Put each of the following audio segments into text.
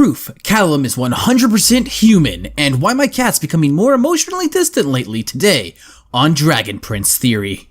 proof Callum is 100% human, and why my cat's becoming more emotionally distant lately today on Dragon Prince Theory.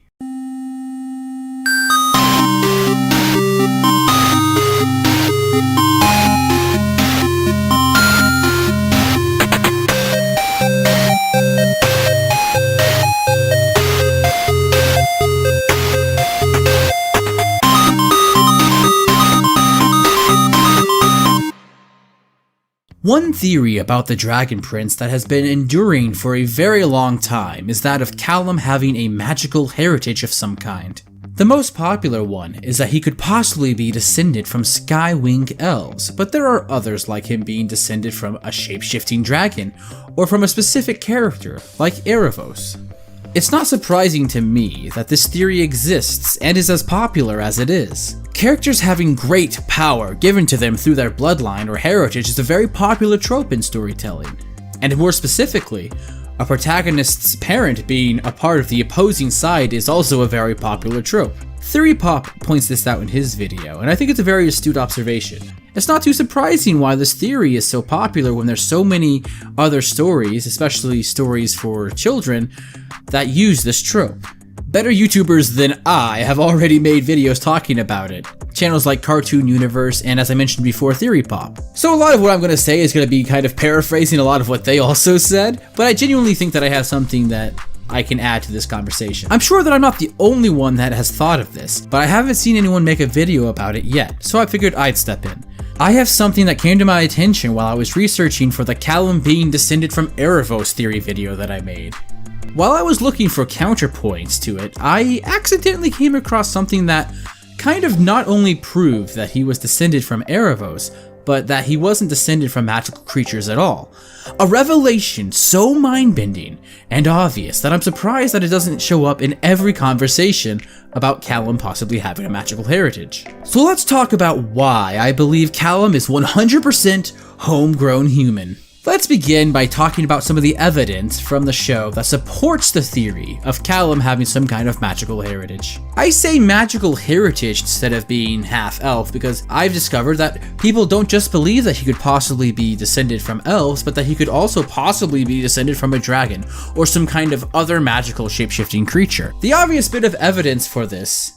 One theory about the Dragon Prince that has been enduring for a very long time is that of Callum having a magical heritage of some kind. The most popular one is that he could possibly be descended from sky-winged elves, but there are others like him being descended from a shape-shifting dragon, or from a specific character like Aaravos. It's not surprising to me that this theory exists and is as popular as it is. Characters having great power given to them through their bloodline or heritage is a very popular trope in storytelling. And more specifically, a protagonist's parent being a part of the opposing side is also a very popular trope. Theory Pop points this out in his video, and I think it's a very astute observation. It's not too surprising why this theory is so popular when there's so many other stories, especially stories for children, that use this trope. Better YouTubers than I have already made videos talking about it. Channels like Cartoon Universe and, as I mentioned before, Theory Pop. So a lot of what I'm going to say is going to be kind of paraphrasing a lot of what they also said, but I genuinely think that I have something that I can add to this conversation. I'm sure that I'm not the only one that has thought of this, but I haven't seen anyone make a video about it yet, so I figured I'd step in. I have something that came to my attention while I was researching for the Callum being descended from Aaravos theory video that I made. While I was looking for counterpoints to it, I accidentally came across something that kind of not only proved that he was descended from Aaravos, but that he wasn't descended from magical creatures at all. A revelation so mind-bending and obvious that I'm surprised that it doesn't show up in every conversation about Callum possibly having a magical heritage. So let's talk about why I believe Callum is 100% homegrown human. Let's begin by talking about some of the evidence from the show that supports the theory of Callum having some kind of magical heritage. I say magical heritage instead of being half-elf because I've discovered that people don't just believe that he could possibly be descended from elves, but that he could also possibly be descended from a dragon or some kind of other magical shape-shifting creature. The obvious bit of evidence for this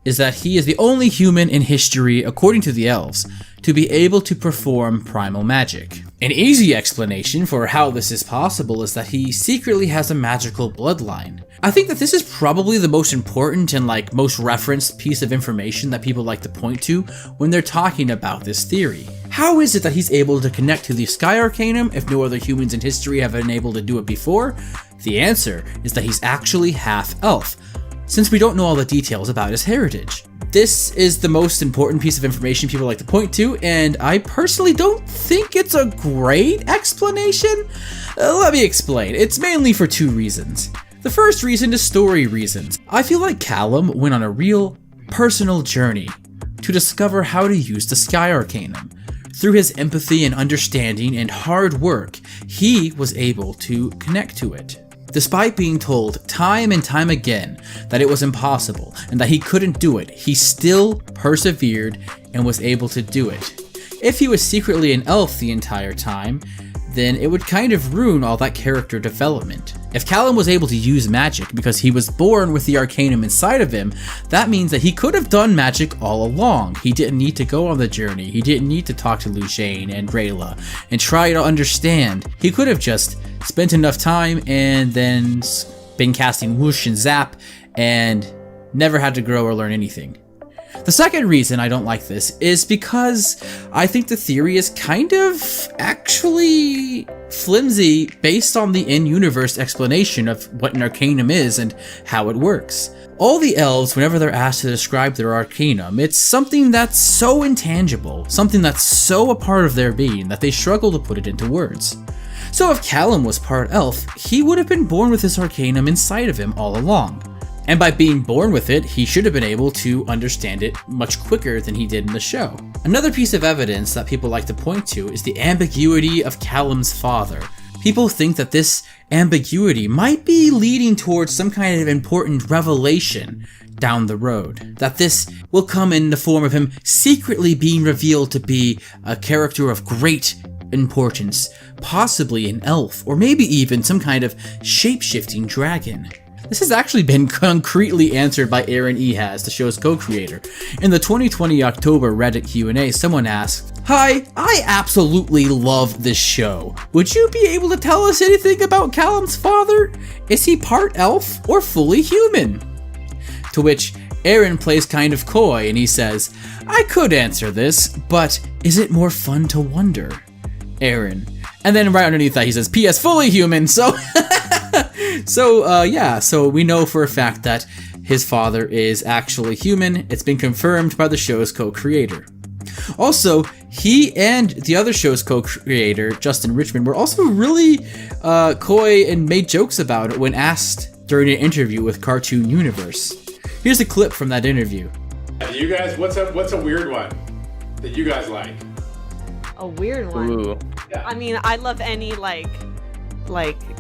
is that he is the only human in history, according to the elves, to be able to perform primal magic. An easy explanation for how this is possible is that he secretly has a magical bloodline. I think that this is probably the most important and most referenced piece of information that people like to point to when they're talking about this theory. How is it that he's able to connect to the Sky Arcanum if no other humans in history have been able to do it before? The answer is that he's actually half-elf, since we don't know all the details about his heritage. This is the most important piece of information people like to point to, and I personally don't think it's a great explanation. Let me explain. It's mainly for two reasons. The first reason is story reasons. I feel like Callum went on a real personal journey to discover how to use the Sky Arcanum. Through his empathy and understanding and hard work, he was able to connect to it. Despite being told time and time again that it was impossible and that he couldn't do it, he still persevered and was able to do it. If he was secretly an elf the entire time, then it would kind of ruin all that character development. If Callum was able to use magic because he was born with the Arcanum inside of him, that means that he could have done magic all along. He didn't need to go on the journey. He didn't need to talk to Lucien and Rayla and try to understand. He could have just spent enough time and then been casting whoosh and zap and never had to grow or learn anything. The second reason I don't like this is because I think the theory is kind of actually flimsy based on the in-universe explanation of what an Arcanum is and how it works. All the elves, whenever they're asked to describe their Arcanum, it's something that's so intangible, something that's so a part of their being that they struggle to put it into words. So if Callum was part elf, he would have been born with this Arcanum inside of him all along. And by being born with it, he should have been able to understand it much quicker than he did in the show. Another piece of evidence that people like to point to is the ambiguity of Callum's father. People think that this ambiguity might be leading towards some kind of important revelation down the road. That this will come in the form of him secretly being revealed to be a character of great importance, possibly an elf, or maybe even some kind of shape-shifting dragon. This has actually been concretely answered by 𝐼𝐴𝐻𝐻, the show's co-creator. In the 2020 October Reddit Q&A, someone asked, "Hi, I absolutely love this show. Would you be able to tell us anything about Callum's father? Is he part elf or fully human?" To which Aaron plays kind of coy and he says, "I could answer this, but is it more fun to wonder?" Aaron. And then right underneath that he says, "P.S. fully human," so... So we know for a fact that his father is actually human. It's been confirmed by the show's co-creator. Also, he and the other show's co-creator, Justin Richmond, were also really coy and made jokes about it when asked during an interview with Cartoon Universe. Here's a clip from that interview. You guys, what's a weird one that you guys like? A weird one? Ooh. Yeah. I mean, I love any, like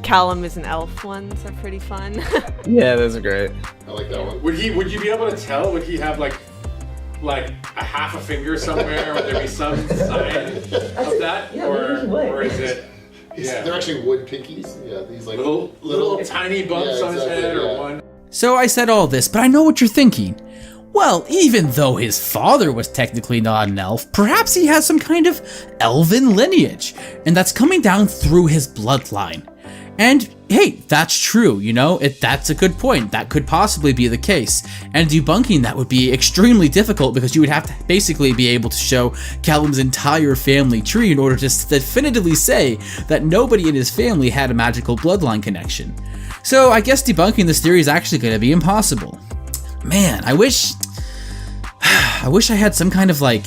Callum is an elf ones are pretty fun. Yeah, those are great. I like that one. Would you be able to tell? Would he have like a half a finger somewhere? Would there be some sign of that? Yeah, or is it? Yeah. They're actually wood pinkies. Yeah, these like little tiny bumps on his head or one. So I said all this, but I know what you're thinking. Well, even though his father was technically not an elf, perhaps he has some kind of elven lineage, and that's coming down through his bloodline. And hey, that's true, you know, that's a good point. That could possibly be the case. And debunking that would be extremely difficult because you would have to basically be able to show Callum's entire family tree in order to definitively say that nobody in his family had a magical bloodline connection. So I guess debunking this theory is actually going to be impossible. Man, I wish I had some kind of like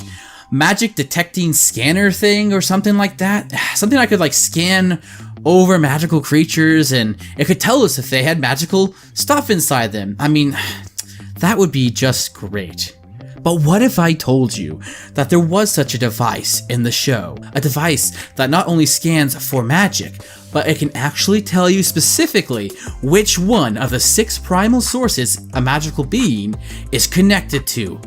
magic detecting scanner thing or something like that. Something I could like scan over magical creatures and it could tell us if they had magical stuff inside them. I mean, that would be just great. But what if I told you that there was such a device in the show? A device that not only scans for magic, but it can actually tell you specifically which one of the 6 primal sources a magical being is connected to.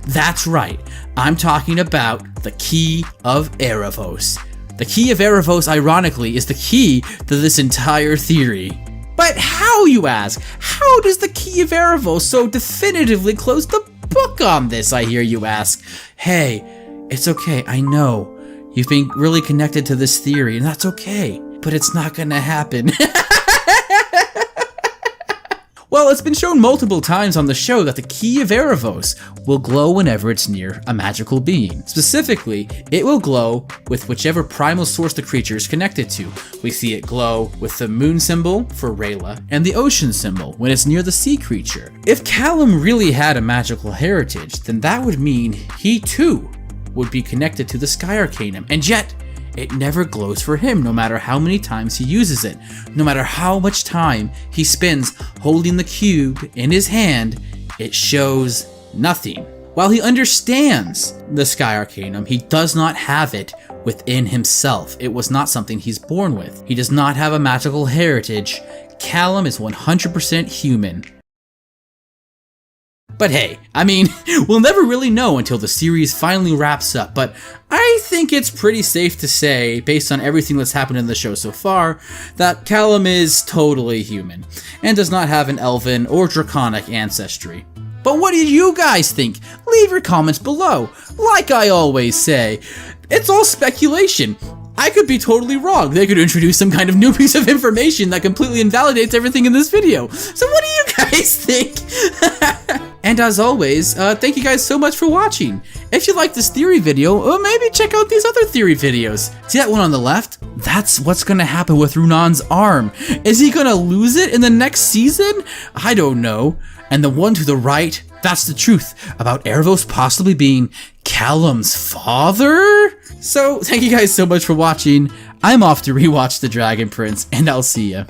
That's right, I'm talking about the key of Aaravos. The key of Aaravos, ironically, is the key to this entire theory. But how, you ask? How does the key of Aaravos so definitively close the book on this, I hear you ask? Hey, it's okay, I know. You've been really connected to this theory, and that's okay. But it's not gonna happen. Well, it's been shown multiple times on the show that the key of Aaravos will glow whenever it's near a magical being. Specifically, it will glow with whichever primal source the creature is connected to. We see it glow with the moon symbol for Rayla and the ocean symbol when it's near the sea creature. If Callum really had a magical heritage, then that would mean he too would be connected to the Sky Arcanum, and yet it never glows for him no matter how many times he uses it. No matter how much time he spends holding the cube in his hand, it shows nothing. While he understands the Sky Arcanum, he does not have it within himself. It was not something he's born with. He does not have a magical heritage. Callum is 100% human. But hey, I mean, we'll never really know until the series finally wraps up, but I think it's pretty safe to say, based on everything that's happened in the show so far, that Callum is totally human, and does not have an elven or draconic ancestry. But what do you guys think? Leave your comments below. Like I always say, it's all speculation. I could be totally wrong. They could introduce some kind of new piece of information that completely invalidates everything in this video. So what do you guys think? And as always, thank you guys so much for watching. If you like this theory video, maybe check out these other theory videos. See that one on the left? That's what's gonna happen with Runan's arm. Is he gonna lose it in the next season? I don't know. And the one to the right, that's the truth about Aaravos possibly being Callum's father? So, thank you guys so much for watching. I'm off to rewatch The Dragon Prince, and I'll see ya.